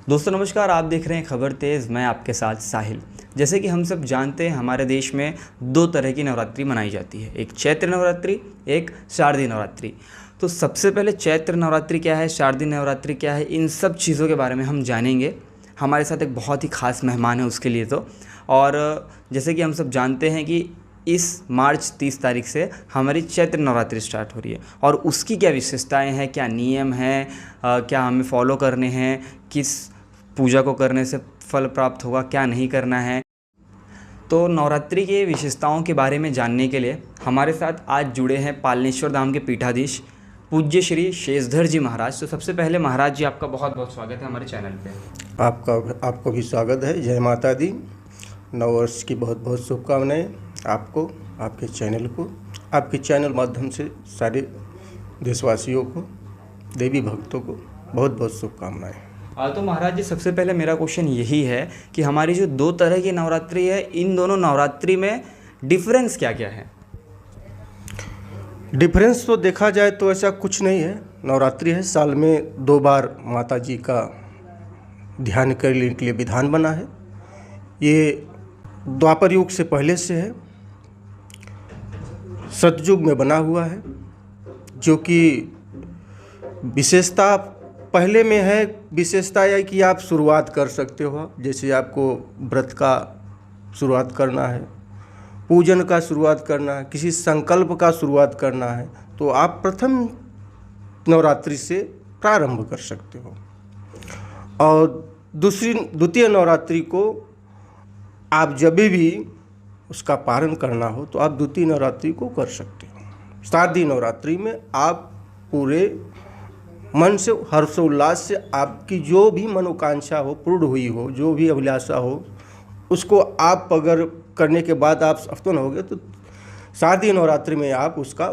दोस्तों नमस्कार, आप देख रहे हैं खबर तेज़। मैं आपके साथ साहिल। जैसे कि हम सब जानते हैं, हमारे देश में दो तरह की नवरात्रि मनाई जाती है, एक चैत्र नवरात्रि, एक शारदीय नवरात्रि। तो सबसे पहले चैत्र नवरात्रि क्या है, शारदीय नवरात्रि क्या है, इन सब चीज़ों के बारे में हम जानेंगे। हमारे साथ एक बहुत ही खास मेहमान है उसके लिए तो। और जैसे कि हम सब जानते हैं कि इस मार्च 30 तारीख से हमारी चैत्र नवरात्रि स्टार्ट हो रही है, और उसकी क्या विशेषताएं हैं, क्या नियम हैं, क्या हमें फॉलो करने हैं, किस पूजा को करने से फल प्राप्त होगा, क्या नहीं करना है। तो नवरात्रि की विशेषताओं के बारे में जानने के लिए हमारे साथ आज जुड़े हैं पालनेश्वर धाम के पीठाधीश पूज्य श्री शेषधर जी महाराज। तो सबसे पहले महाराज जी, आपका बहुत बहुत स्वागत है हमारे चैनल पे। आपको भी स्वागत है। जय माता दी। नववर्ष की बहुत बहुत शुभकामनाएं आपको, आपके चैनल को, आपके चैनल माध्यम से सारे देशवासियों को, देवी भक्तों को बहुत बहुत शुभकामनाएं। तो महाराज जी, सबसे पहले मेरा क्वेश्चन यही है कि हमारी जो दो तरह की नवरात्रि है, इन दोनों नवरात्रि में डिफरेंस क्या क्या है? डिफरेंस तो देखा जाए तो ऐसा कुछ नहीं है। नवरात्रि है, साल में 2 बार माता जी का ध्यान करने के लिए विधान बना है। ये द्वापर युग से पहले से है, सतयुग में बना हुआ है, जो कि विशेषता पहले में है। विशेषता यह कि आप शुरुआत कर सकते हो, जैसे आपको व्रत का शुरुआत करना है, पूजन का शुरुआत करना है, किसी संकल्प का शुरुआत करना है, तो आप प्रथम नवरात्रि से प्रारंभ कर सकते हो। और द्वितीय नवरात्रि को आप जब भी उसका पारण करना हो तो आप द्वितीय नवरात्रि को कर सकते हो। शारदीय नवरात्रि में आप पूरे मन से, हर्षोल्लास से, आपकी जो भी मनोकांक्षा हो, पूर्ण हुई हो, जो भी अभिलाषा हो, उसको आप अगर करने के बाद आप सफल हो गए तो शारदीय नवरात्रि में आप उसका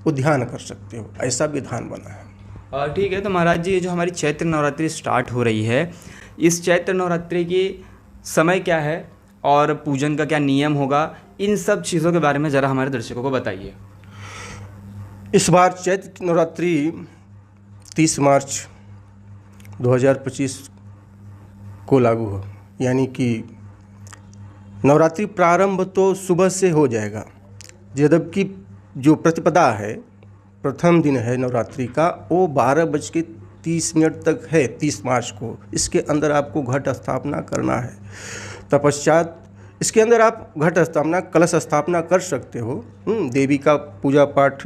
उद्यान कर सकते हो। ऐसा विधान बना है। ठीक है। तो महाराज जी, ये जो हमारी चैत्र नवरात्रि स्टार्ट हो रही है, इस चैत्र नवरात्रि की समय क्या है और पूजन का क्या नियम होगा, इन सब चीज़ों के बारे में ज़रा हमारे दर्शकों को बताइए। इस बार चैत्र नवरात्रि 30 मार्च 2025 को लागू हो, यानी कि नवरात्रि प्रारंभ तो सुबह से हो जाएगा, जबकि जो प्रतिपदा है, प्रथम दिन है नवरात्रि का, वो 12:30 तक है 30 मार्च को। इसके अंदर आपको घट स्थापना करना है। तपश्चात इसके अंदर आप घट स्थापना, कलश स्थापना कर सकते हो, देवी का पूजा पाठ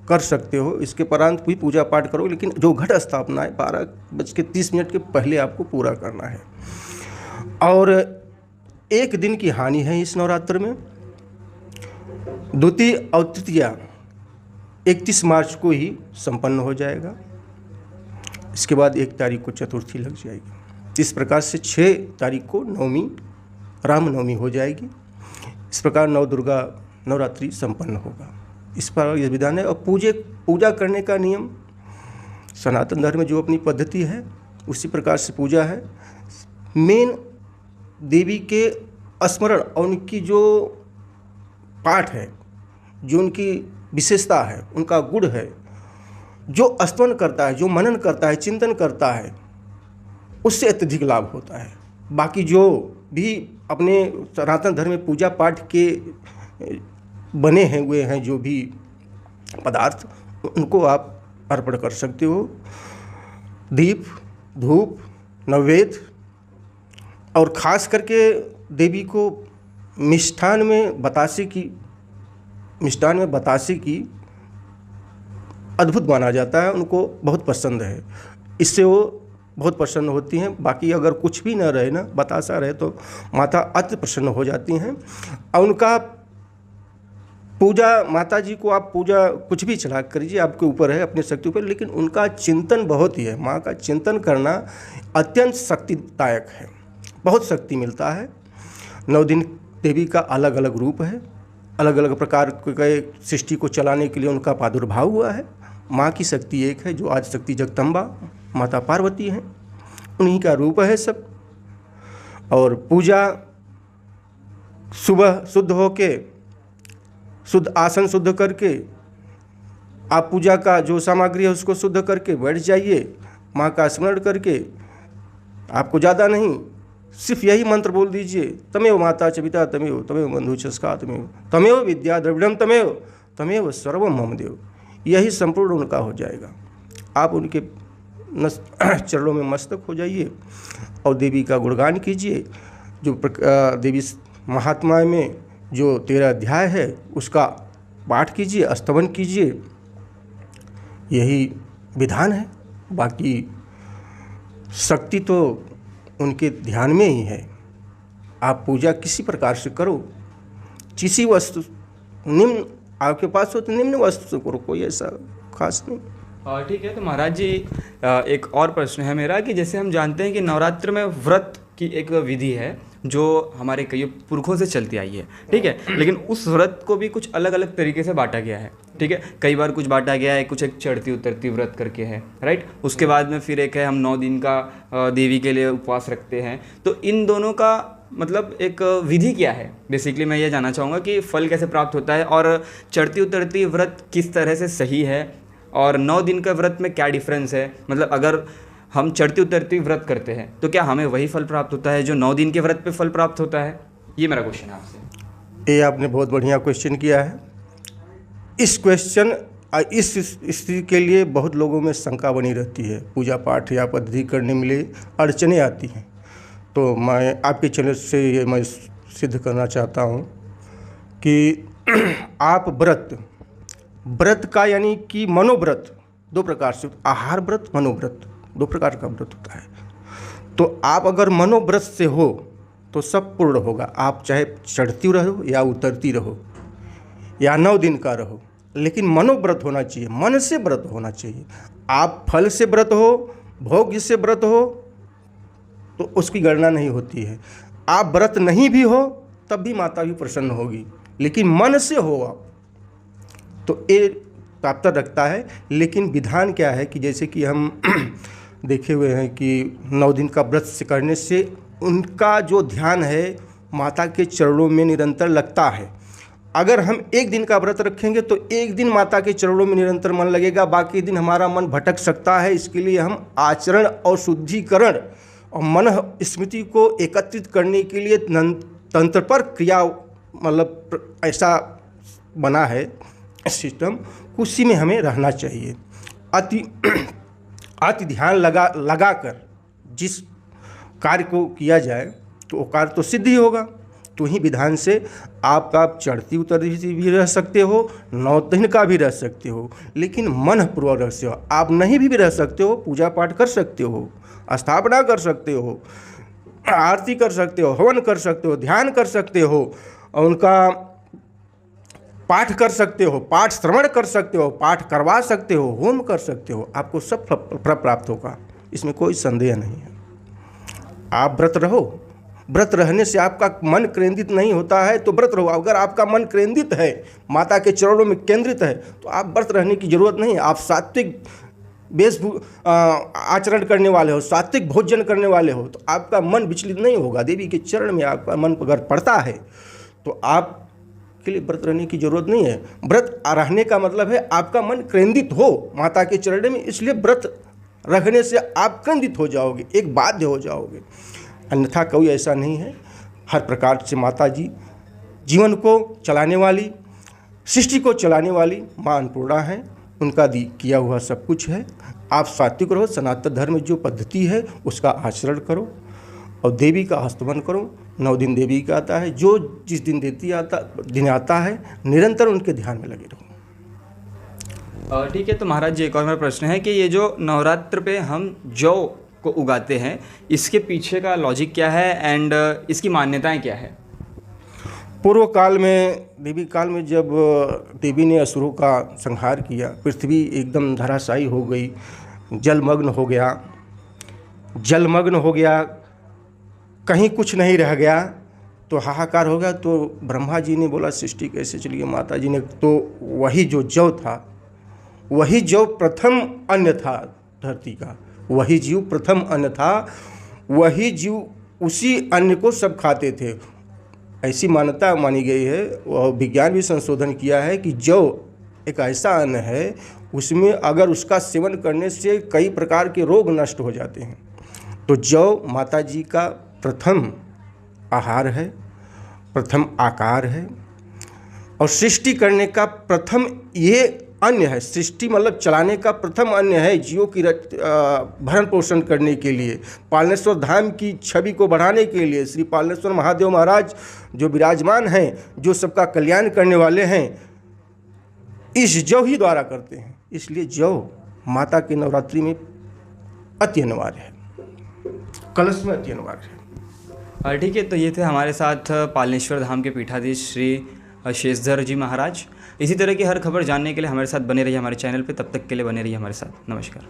कर सकते हो। इसके परांत भी पूजा पाठ करो, लेकिन जो घट स्थापना है 12:30 के पहले आपको पूरा करना है। और एक दिन की हानि है इस नवरात्र में। द्वितीय और तृतीया 31 मार्च को ही संपन्न हो जाएगा। इसके बाद 1 तारीख को चतुर्थी लग जाएगी। इस प्रकार से 6 तारीख को नवमी, रामनवमी हो जाएगी। इस प्रकार नवदुर्गा नवरात्रि संपन्न होगा। इस पर यह विधान है। और पूजा करने का नियम सनातन धर्म में जो अपनी पद्धति है उसी प्रकार से पूजा है। मेन देवी के स्मरण और उनकी जो पाठ है, जो उनकी विशेषता है, उनका गुण है, जो स्तवन करता है, जो मनन करता है, चिंतन करता है, उससे अत्यधिक लाभ होता है। बाकी जो भी अपने सनातन धर्म में पूजा पाठ के बने हैं हुए हैं जो भी पदार्थ, उनको आप अर्पण कर सकते हो। दीप, धूप, नैवेद्य, और ख़ास करके देवी को मिष्ठान में बतासे की अद्भुत माना जाता है। उनको बहुत पसंद है, इससे वो बहुत प्रसन्न होती हैं। बाकी अगर कुछ भी न रहे ना, बतासा रहे, तो माता अति प्रसन्न हो जाती हैं। और उनका पूजा, माता जी को आप पूजा कुछ भी चढ़ा करिए, आपके ऊपर है, अपनी शक्ति ऊपर, लेकिन उनका चिंतन बहुत ही है। माँ का चिंतन करना अत्यंत शक्तिदायक है, बहुत शक्ति मिलता है। 9 दिन देवी का अलग अलग रूप है, अलग अलग प्रकार के सृष्टि को चलाने के लिए उनका प्रादुर्भाव हुआ है। माँ की शक्ति एक है, जो आज शक्ति जगदम्बा माता पार्वती हैं, उन्हीं का रूप है सब। और पूजा सुबह शुद्ध होके, शुद्ध आसन शुद्ध करके, आप पूजा का जो सामग्री है उसको शुद्ध करके बैठ जाइए। माँ का स्मरण करके आपको ज़्यादा नहीं, सिर्फ यही मंत्र बोल दीजिए, तमेव माता च पिता तमेव तमेव बंधु च सखा तमेव विद्या द्रविड़म तमेव तमेव सर्वम मम देव। यही संपूर्ण उनका हो जाएगा। आप उनके चरणों में मस्तक हो जाइए और देवी का गुणगान कीजिए। जो देवी महात्मा में जो 13 अध्याय है उसका पाठ कीजिए, स्तवन कीजिए, यही विधान है। बाकी शक्ति तो उनके ध्यान में ही है। आप पूजा किसी प्रकार से करो, किसी वस्तु निम्न आपके पास हो तो निम्न वस्तु से करो, कोई ऐसा खास नहीं। ठीक है। तो महाराज जी एक और प्रश्न है मेरा कि जैसे हम जानते हैं कि नवरात्र में व्रत की एक विधि है जो हमारे कई पुरखों से चलती आई है, ठीक है, लेकिन उस व्रत को भी कुछ अलग अलग तरीके से बांटा गया है, ठीक है। कई बार कुछ बांटा गया है, कुछ एक चढ़ती उतरती व्रत करके है, राइट। उसके बाद में फिर एक है हम 9 दिन का देवी के लिए उपवास रखते हैं। तो इन दोनों का मतलब एक विधि क्या है? बेसिकली मैं ये जानना चाहूँगा कि फल कैसे प्राप्त होता है और चढ़ती उतरती व्रत किस तरह से सही है और 9 दिन का व्रत में क्या डिफरेंस है। मतलब अगर हम चढ़ती उतरती व्रत करते हैं तो क्या हमें वही फल प्राप्त होता है जो 9 दिन के व्रत पे फल प्राप्त होता है? ये मेरा क्वेश्चन है आपसे। ये आपने बहुत बढ़िया क्वेश्चन किया है। इस स्थिति के लिए बहुत लोगों में शंका बनी रहती है। पूजा पाठ या पद्धति करने में लिए अड़चने आती हैं। तो मैं आपके चैनल से ये मैं सिद्ध करना चाहता हूँ कि आप व्रत का यानी कि मनोव्रत 2 प्रकार से, आहार व्रत, मनोव्रत 2 प्रकार का व्रत होता है। तो आप अगर मनोव्रत से हो तो सब पूर्ण होगा। आप चाहे चढ़ती रहो या उतरती रहो या 9 दिन का रहो, लेकिन मनोव्रत होना चाहिए, मन से व्रत होना चाहिए। आप फल से व्रत हो, भोग से व्रत हो तो उसकी गणना नहीं होती है। आप व्रत नहीं भी हो तब भी माता भी प्रसन्न होगी, लेकिन मन से हो आप तो ये तात्पर्य रखता है। लेकिन विधान क्या है कि जैसे कि हम देखे हुए हैं कि 9 दिन का व्रत से करने से उनका जो ध्यान है माता के चरणों में निरंतर लगता है। अगर हम 1 दिन का व्रत रखेंगे तो 1 दिन माता के चरणों में निरंतर मन लगेगा, बाकी दिन हमारा मन भटक सकता है। इसके लिए हम आचरण और शुद्धिकरण और मन स्मृति को एकत्रित करने के लिए तंत्र पर क्रिया मतलब ऐसा बना है सिस्टम, उसी में हमें रहना चाहिए। अति ध्यान लगाकर जिस कार्य को किया जाए तो वो कार्य तो सिद्ध ही होगा। तो ही विधान से आप चढ़ती उतरती भी रह सकते हो, 9 दिन का भी रह सकते हो, लेकिन मन पूर्वक रह सकते हो। आप नहीं भी रह सकते हो, पूजा पाठ कर सकते हो, स्थापना कर सकते हो, आरती कर सकते हो, हवन कर सकते हो, ध्यान कर सकते हो, उनका पाठ कर सकते हो, पाठ श्रवण कर सकते हो, पाठ करवा सकते हो, होम कर सकते हो। आपको सब फल प्राप्त होगा, इसमें कोई संदेह नहीं है। आप व्रत रहो, व्रत रहने से आपका मन केंद्रित नहीं होता है तो व्रत रहो। अगर आपका मन केंद्रित है, माता के चरणों में केंद्रित है, तो आप व्रत रहने की जरूरत नहीं है। आप सात्विक आचरण करने वाले हो, सात्विक भोजन करने वाले हो, तो आपका मन विचलित नहीं होगा। देवी के चरण में आपका मन अगर पड़ता है तो आप के लिए व्रत रहने की जरूरत नहीं है। व्रत रहने का मतलब है आपका मन केंद्रित हो माता के चरण में, इसलिए व्रत रखने से आप केंद्रित हो जाओगे, एक बाध्य हो जाओगे। अन्यथा कोई ऐसा नहीं है। हर प्रकार से माता जी जीवन को चलाने वाली, सृष्टि को चलाने वाली माँ अन्नपूर्णा है। उनका किया हुआ सब कुछ है। आप सात्विक रहो, सनातन धर्म में जो पद्धति है उसका आचरण करो और देवी का स्तवन करो। 9 दिन देवी का आता है, जो जिस दिन दिन आता है निरंतर उनके ध्यान में लगे रहो। ठीक है। तो महाराज जी एक और मेरा प्रश्न है कि ये जो नवरात्र पे हम जौ को उगाते हैं, इसके पीछे का लॉजिक क्या है एंड इसकी मान्यताएं क्या है? पूर्व काल में, देवी काल में, जब देवी ने असुरों का संहार किया, पृथ्वी एकदम धराशायी हो गई, जलमग्न हो गया, कहीं कुछ नहीं रह गया, तो हाहाकार हो गया। तो ब्रह्मा जी ने बोला सृष्टि कैसे चली? माता जी ने तो वही जो जौ था, वही जौ प्रथम अन्न था धरती का, वही जीव प्रथम अन्न था, वही जीव उसी अन्न को सब खाते थे। ऐसी मान्यता मानी गई है और विज्ञान भी संशोधन किया है कि जौ एक ऐसा अन्न है, उसमें अगर उसका सेवन करने से कई प्रकार के रोग नष्ट हो जाते हैं। तो जौ माता जी का प्रथम आहार है, प्रथम आकार है और सृष्टि करने का प्रथम ये अन्न है। सृष्टि मतलब चलाने का प्रथम अन्न है, जीवों की भरण पोषण करने के लिए, पालनेश्वर धाम की छवि को बढ़ाने के लिए। श्री पालनेश्वर महादेव महाराज जो विराजमान हैं, जो सबका कल्याण करने वाले हैं, इस जौ ही द्वारा करते हैं। इसलिए जौ माता के नवरात्रि में अति अनिवार्य है, कलश में अति अनिवार्य है। ठीक है, तो ये थे हमारे साथ पालनेश्वर धाम के पीठाधीश श्री शेषधर जी महाराज। इसी तरह की हर खबर जानने के लिए हमारे साथ बने रहिए हमारे चैनल पे। तब तक के लिए बने रहिए हमारे साथ। नमस्कार।